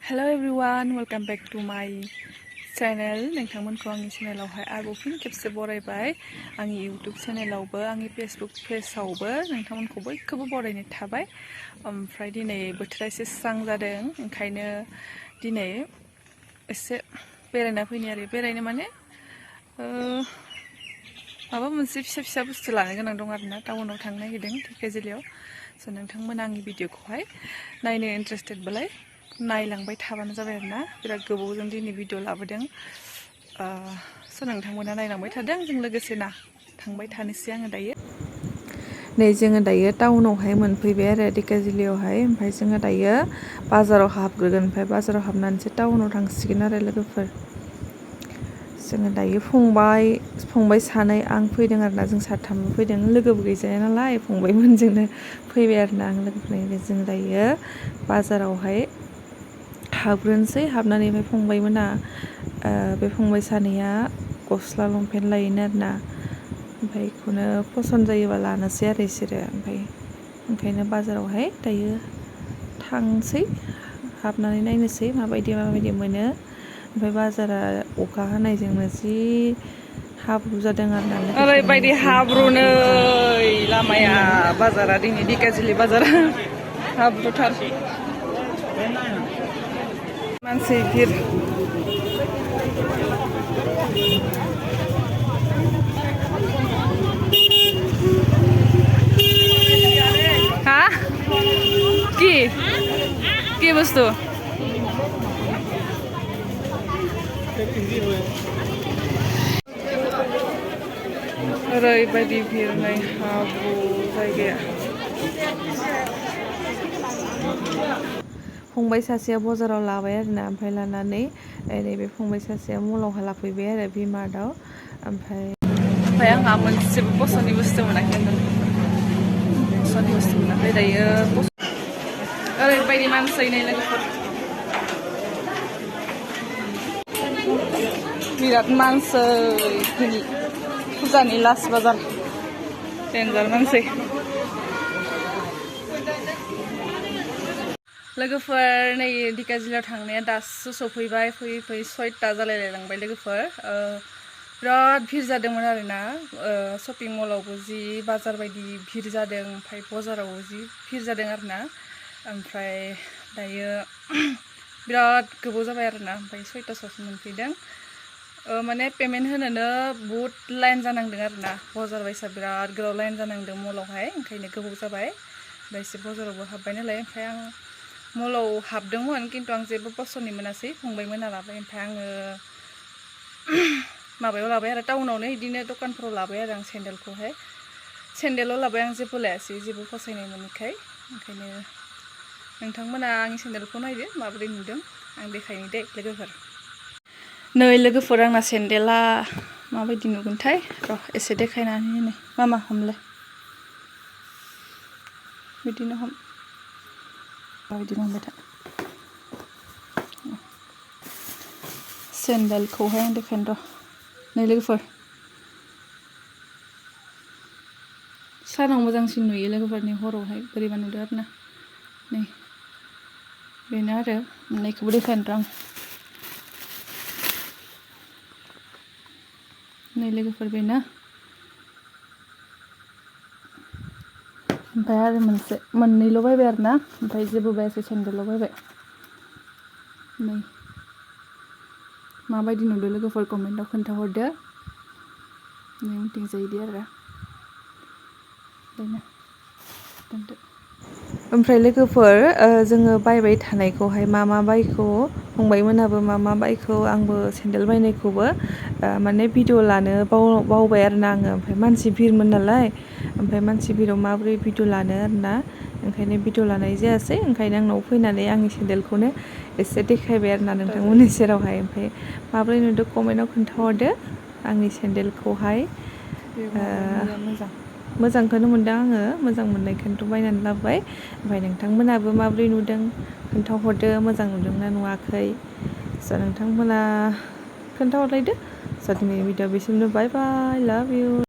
Hello everyone, welcome back to my channel. नोंथांमोनखौ आंनि चेनेलावहाय आरोबाव फिन खेबसे बरायबाय आंनि YouTube चेनेलावबो आंनि Facebook पेजआवबो नोंथांमोनखौ बयखौबो बरायनाय थाबाय। ओमफ्राय दिनै बोथोरा एसे स्रां जादों ओंखायनो दिनै एसे बेरायना फैनि आरो बेरायनो माने माबा मोनसे फिसा बुस्थु लानो गोनां दं आरोना टाउनाव थांनो नागिरदों धेकियाजुलियाव। स' नोंथांमोना आंनि भिडिअखौहाय नायनो इन्टारेस्टेडबालाय नायलांबाय थाबानो जाबाय आरोना बिराद गोबावजों दिनै भिडिअ लाबोदों। स' नोंथांमोना नायलांबाय थादों जों लोगोसे ना थांबाय थानोसै आङो दायो। नै जोङो दायो टाउनावहाय मोनफैबाय आरो धेकियाजुलियावहाय ओमफ्राय जोङो दायो बाजाराव हाबग्रोगोन ओमफ्राय बाजाराव हाबनानैसो टाउनाव थांसिगोन आरो लोगोफोर। जोङो दायो फंबाय सानै आं फैदों आरोना जों साथामबो फैदों लोगोबो गैजाया नालाय फंबायमोनजोंनो फैबाय आरोना आं लोगोफोरनिफ्राय जों दायो बाजारावहाय हाबग्रोनोसै हाबनानै ओमफ्राय फंबायमोना बे फंबाय सानैया गस्ला लंपेन्ट लायोनो आरोना ओमफ्राय बेखौनो पसन्द जायोबा लानोसै आरो बिसोरो ओमफ्राय ओंखायनो बाजारावहाय दायो थांसै हाबनानै नायनोसै माबायदि मोनो। ओमफ्राय बाजारा अखा हानायजोंनो जि हाब्रु जादों आरोना ओरैबायदि हाब्रु नै लामाया बाजारा दिनै धेकियाजुलि बाजारा हाब्रुथार मानसि भिर हा কি বস্তু ओरैबायदि भिर नै हाब्रु जायगाया। फंबाय सासेया बाजाराव लाबाय आरोना ओमफ्राय लानानै नैबे फंबाय सासेया मलावहाय लाफैबाय आरो भिमार्टआव ओमफ्राय आंहा मोनसेबो पसन्दनि बुस्थु मोनाखै पसन्दनि बुस्थु मोनाखै दायो ओरैबायदि मानसि नै लोगोफोर बिराद मानसि फुजानि लास्ट बाजार डेन्जार मानसि। लोगोफोर नै धेकियाजुलियाव थांनाया दासो सफैबाय फैयै 6टा जालायलांबाय लोगोफोर। बिराद भिर जादोंमोन आरोना शपिं मलावबो जि बाजार बायदि भिर जादों ओमफ्राय बाजारावबो जि भिर जादों आरोना ओमफ्राय दायो बिराद गोबाव जाबाय आरोना ओमफ्राय 6टासोआवसो मोनफैदों। माने पेमेन्ट होनोनो बहुद लाइन जानांदों आरोना बाजार बायसा बिराद गोलाव लाइन जानांदों मलावहाय ओंखायनो गोबाव जाबाय। ओमफ्राय एसे बाजारावबो हाबबाय नालाय ओमफ्राय आं मलाव हाबदोंमोन खिन्थु आं जेबो पसन्दनि मोनासै फंबायमोना लाबाय ओमफ्राय आङो माबायाव लाबाय आरो टाउनावनो बिदिनो दखानफोराव लाबाय आरो आं सेन्देलाव लाबाय आं जेबो लायासै जेबो फसायनाय मोनैखाय ओंखायनो नोंथांमोना आंनि सेन्देलखौ नायदो माबोरै नुदों आं देखायनि दे लोगोफोर। नै लोगोफोर आंना सेन्देला माबायदि नुगोनथाय र' एसे देखायनानै नै मामा हमलाय बिदिनो हम बिदिनो हमबाय था सेन्देलखौहाय आं देखायनो र' नै लोगोफोर सानाव मोजांसिन नुयो लोगोफोरनि हरावहाय बोरैबा नुदों आरोना नै बेनो आरो मोननैखौबो देखायनो र' आं नै लोगोफोर बेनो ओमफ्राय आरो मोननैल' बायबाय आरोना ओमफ्राय जेबो बायासै सेन्देलल' बायबाय। नै माबायदि नुदों लोगोफोर कमेन्टआव खोन्थाहरदो नै उनथिंजाय बिदि आरो बेनो दोनदो। ओमफ्राय लोगोफोर जोङो बायबाय थानायखौहाय मा बायखौ फंबायमोनहाबो मा बायखौ आंबो सेन्देल बायनायखौबो माने भिडिअ लानो बावबाय आरोना आङो ओमफ्राय मानसि भिरमोन नालाय ओमफ्राय मानसि भिराव माबोरै भिडिअ लानो आरोना ओंखायनो भिडिअ लानाय जायासै ओंखायनो आंनाव फैनानै आंनि सेन्देलखौनो एसे देखायबाय आरोना नोंथांमोननि सेरावहाय ओमफ्राय माबोरै नुदों कमेन्टआव खोन्थाहरदो आंनि सेन्देलखौहाय मोजांखौनो मोनदों आङो मोजां मोननायखौनोथ' बायनानै लाबोबाय ओमफ्राय नोंथांमोनाबो माबोरै नुदों खोन्थाहरदो मोजां नुदोंना नुवाखै स' नोंथांमोना खोन्थाहरलायदो स' दिनै भिडिअ बेसिमनो बाय बाय लाभ इउ।